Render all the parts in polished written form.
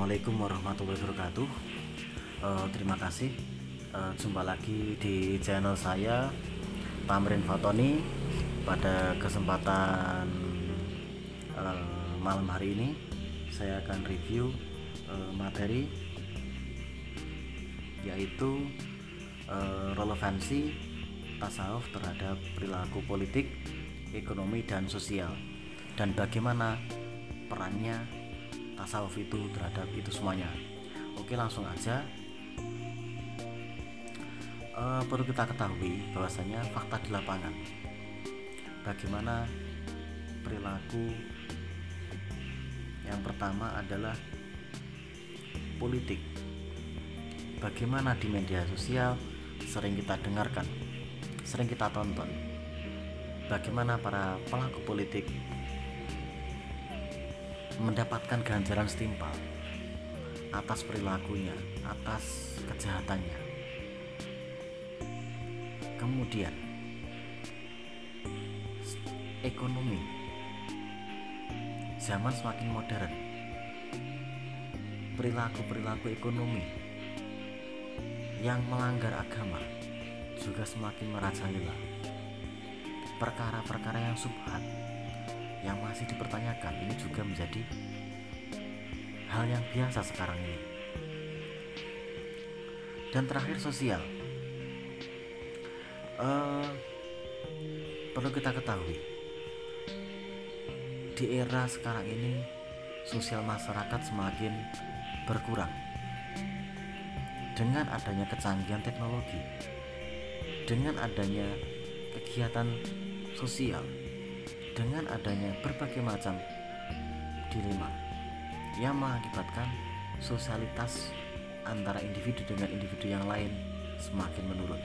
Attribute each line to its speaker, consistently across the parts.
Speaker 1: Assalamualaikum warahmatullahi wabarakatuh. Terima kasih. Jumpa lagi di channel saya Tamrin Fatoni. Pada kesempatan malam hari ini saya akan review materi, yaitu relevansi tasawuf terhadap perilaku politik, ekonomi, dan sosial, dan bagaimana perannya tasawuf itu terhadap itu semuanya. Oke, langsung aja. Perlu kita ketahui bahwasanya fakta di lapangan, bagaimana perilaku. Yang pertama adalah politik. Bagaimana di media sosial sering kita dengarkan, sering kita tonton, bagaimana para pelaku politik mendapatkan ganjaran setimpal atas perilakunya, atas kejahatannya. Kemudian ekonomi, zaman semakin modern, perilaku ekonomi yang melanggar agama juga semakin merajalela. Perkara-perkara yang subhat, yang masih dipertanyakan, ini juga menjadi hal yang biasa sekarang ini. Dan terakhir, sosial. Perlu kita ketahui, di era sekarang ini sosial masyarakat semakin berkurang. Dengan adanya kecanggihan teknologi, dengan adanya kegiatan sosial, dengan adanya berbagai macam dilema yang mengakibatkan sosialitas antara individu dengan individu yang lain semakin menurun.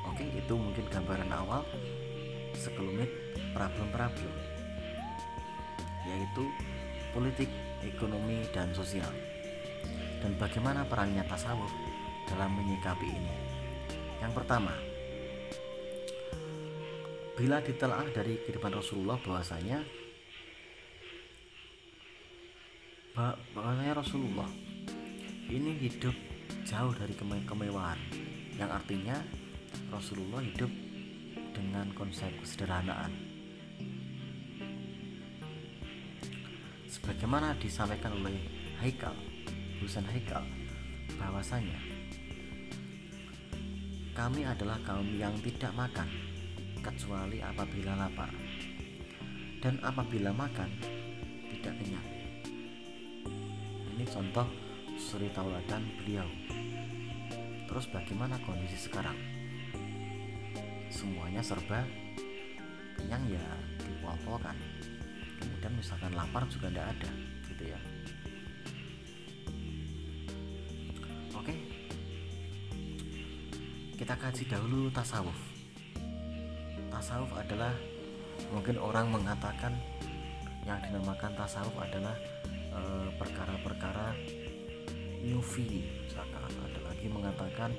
Speaker 1: Oke, itu mungkin gambaran awal sekelumit problem-problem, yaitu politik, ekonomi, dan sosial, dan bagaimana perannya tasawuf dalam menyikapi ini. Yang pertama, bila ditelaah dari kehidupan Rasulullah, bahwasanya Rasulullah ini hidup jauh dari kemewahan, yang artinya Rasulullah hidup dengan konsep kesederhanaan. Sebagaimana disampaikan oleh Husain Haikal, bahwasanya kami adalah kaum yang tidak makan kecuali apabila lapar, dan apabila makan tidak kenyang. Ini contoh suri tauladan beliau. Terus bagaimana kondisi sekarang? Semuanya serba kenyang, ya dipol-polkan. Kemudian misalkan lapar juga tidak ada, gitu ya. Oke, kita kaji dahulu tasawuf. Tasawuf adalah, mungkin orang mengatakan yang dinamakan tasawuf adalah perkara-perkara nyufi. Misalkan ada lagi mengatakan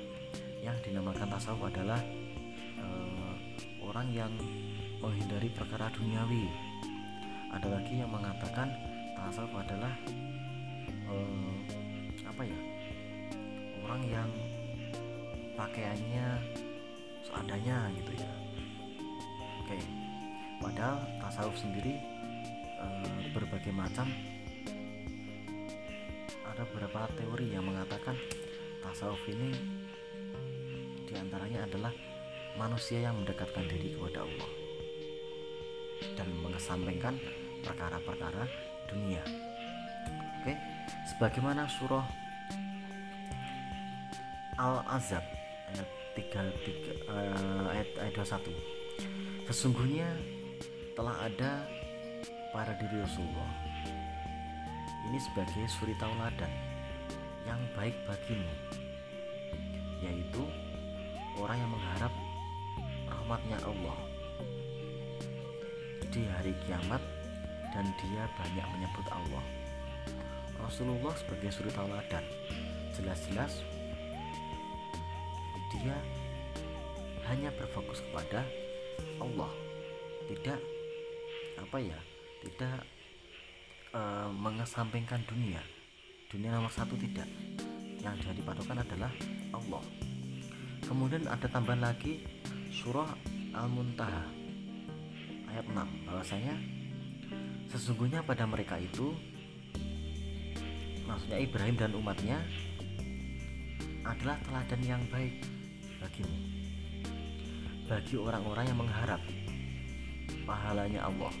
Speaker 1: yang dinamakan tasawuf adalah orang yang menghindari perkara duniawi. Ada lagi yang mengatakan tasawuf adalah orang yang pakaiannya seadanya, gitu ya. Oke, padahal tasawuf sendiri berbagai macam. Ada beberapa teori yang mengatakan tasawuf ini diantaranya adalah manusia yang mendekatkan diri kepada Allah dan mengesampingkan perkara-perkara dunia. Oke, sebagaimana surah Al-Ahzab ayat 21, sesungguhnya telah ada pada diri Rasulullah ini sebagai suri tauladan yang baik bagimu, yaitu orang yang mengharap rahmatnya Allah di hari kiamat, dan dia banyak menyebut Allah. Rasulullah sebagai suri tauladan, jelas-jelas dia hanya berfokus kepada Allah, tidak mengesampingkan dunia nomor satu, tidak. Yang jadi patokan adalah Allah. Kemudian ada tambahan lagi surah Al-Muntaha ayat 6, bahwasanya sesungguhnya pada mereka itu, maksudnya Ibrahim dan umatnya, adalah teladan yang baik bagimu, bagi orang-orang yang mengharap pahalanya Allah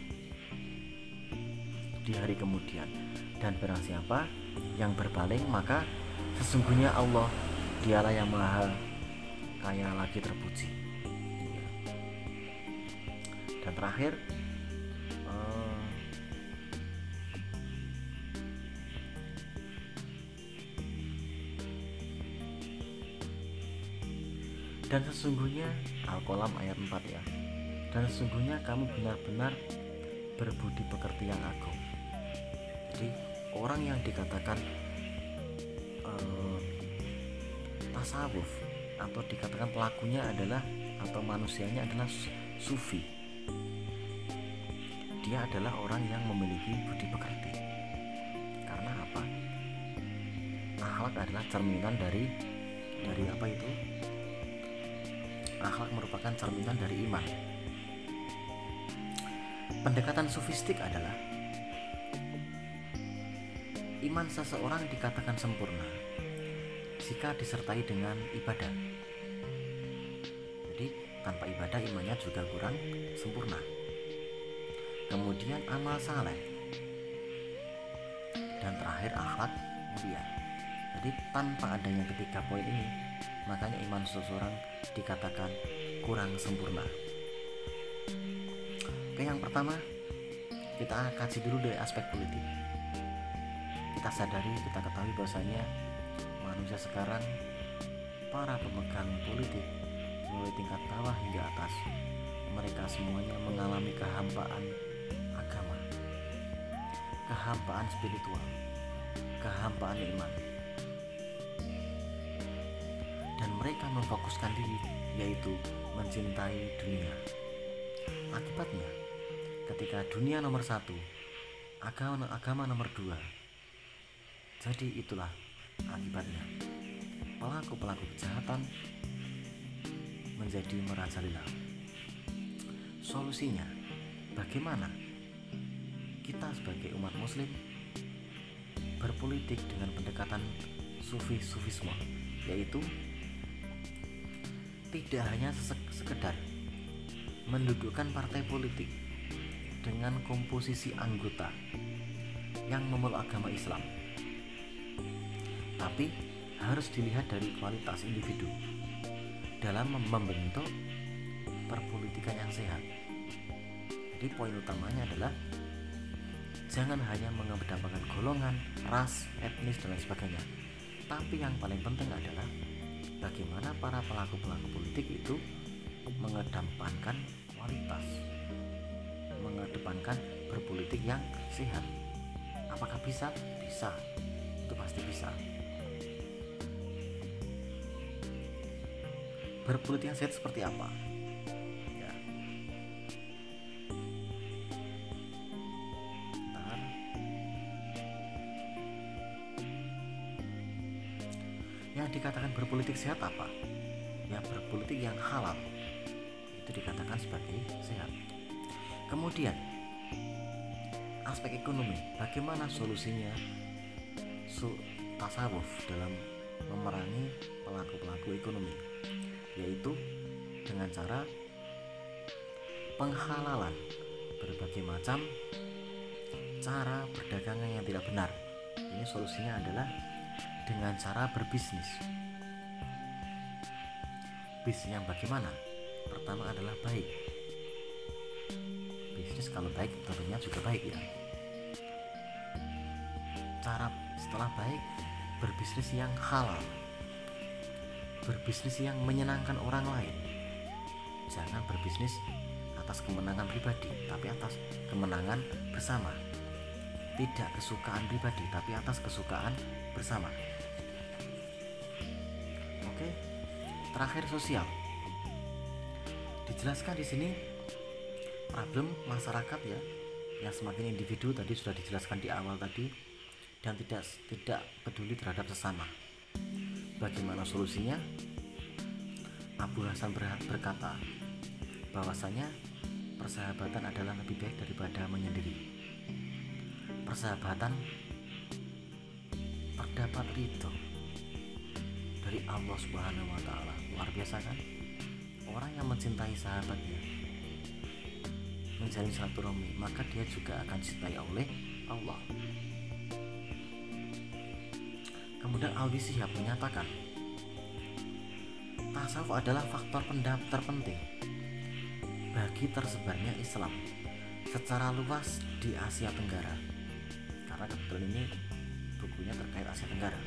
Speaker 1: di hari kemudian. Dan barang siapa yang berpaling, maka sesungguhnya Allah, dialah yang maha kaya lagi terpuji. Dan terakhir, dan sesungguhnya Al-Qalam ayat 4 ya. Dan sesungguhnya kamu benar-benar berbudi pekerti yang agung. Jadi orang yang dikatakan tasawuf atau dikatakan pelakunya adalah, atau manusianya adalah sufi. Dia adalah orang yang memiliki budi pekerti. Karena apa? Akhlak adalah cerminan dari apa itu? Akhlak merupakan cerminan dari iman. Pendekatan sufistik adalah iman seseorang dikatakan sempurna jika disertai dengan ibadah. Jadi tanpa ibadah imannya juga kurang sempurna. Kemudian amal saleh, dan terakhir akhlak mulia. Jadi tanpa adanya ketiga poin ini, makanya iman seseorang dikatakan kurang sempurna. Oke, yang pertama kita kaji dulu dari aspek politik. Kita sadari, kita ketahui bahwasanya manusia sekarang, para pemegang politik mulai tingkat bawah hingga atas, mereka semuanya mengalami kehampaan agama, kehampaan spiritual, kehampaan iman. Dan mereka memfokuskan diri, yaitu mencintai dunia. Akibatnya, ketika dunia nomor satu, agama nomor dua, jadi itulah akibatnya pelaku-pelaku kejahatan menjadi merajalela. Solusinya, bagaimana kita sebagai umat muslim berpolitik dengan pendekatan sufisme, yaitu tidak hanya sekedar mendudukkan partai politik dengan komposisi anggota yang memeluk agama Islam, tapi harus dilihat dari kualitas individu dalam membentuk perpolitikan yang sehat. Jadi poin utamanya adalah jangan hanya mengedepankan golongan, ras, etnis dan lain sebagainya, tapi yang paling penting adalah bagaimana para pelaku-pelaku politik itu mengedepankan kualitas, mengedepankan berpolitik yang sehat. Apakah bisa? Bisa, itu pasti bisa. Berpolitik yang sehat seperti apa? Ya. Bentar. Yang dikatakan berpolitik sehat apa? Ya, berpolitik yang halal, itu dikatakan sebagai sehat. Kemudian aspek ekonomi, bagaimana solusinya tasawuf dalam memerangi pelaku-pelaku ekonomi, yaitu dengan cara penghalalan berbagai macam cara perdagangan yang tidak benar. Ini solusinya adalah dengan cara berbisnis. Bisnis yang bagaimana? Pertama adalah baik. Bisnis kalau baik tentunya juga baik ya. Cara setelah baik, berbisnis yang halal, berbisnis yang menyenangkan orang lain. Jangan berbisnis atas kemenangan pribadi, tapi atas kemenangan bersama. Tidak kesukaan pribadi, tapi atas kesukaan bersama. Oke. Terakhir, sosial. Dijelaskan di sini problem masyarakat ya, yang semakin individu, tadi sudah dijelaskan di awal tadi, dan tidak peduli terhadap sesama. Bagaimana solusinya? Abu Hasan berkata bahwasanya persahabatan adalah lebih baik daripada menyendiri. Persahabatan terdapat ridho dari Allah Subhanahu wa Ta'ala. Luar biasa kan? Orang yang mencintai sahabatnya, menjalin silaturahmi, maka dia juga akan dicintai oleh Allah. Kemudian Alwi Shihab menyatakan, tasawuf adalah faktor terpenting bagi tersebarnya Islam secara luas di Asia Tenggara. Karena kebetulan ini bukunya terkait Asia Tenggara.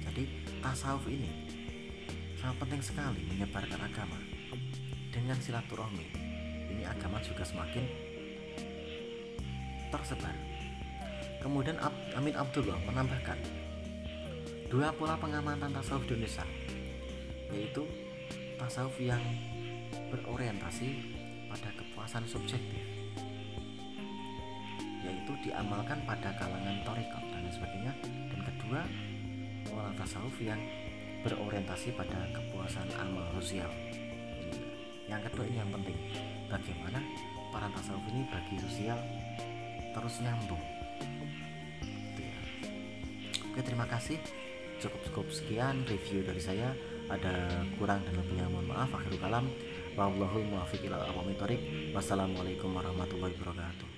Speaker 1: Jadi tasawuf ini sangat penting sekali menyebarkan agama. Dengan silaturahmi ini agama juga semakin tersebar. Kemudian Amin Abdullah menambahkan dua pola pengamatan tasawuf di Indonesia, yaitu tasawuf yang berorientasi pada kepuasan subjektif, yaitu diamalkan pada kalangan thariqat dan sebagainya, dan kedua pola tasawuf yang berorientasi pada kepuasan amal sosial. Yang kedua ini yang penting, bagaimana para tasawuf ini bagi sosial terus nyambung. Oke, terima kasih. Cukup sekian review dari saya. Ada kurang dan lebihnya mohon maaf. Akhirul kalam. Wallahul muwaffiq ila aqwamit thoriq. Wassalamualaikum warahmatullahi wabarakatuh.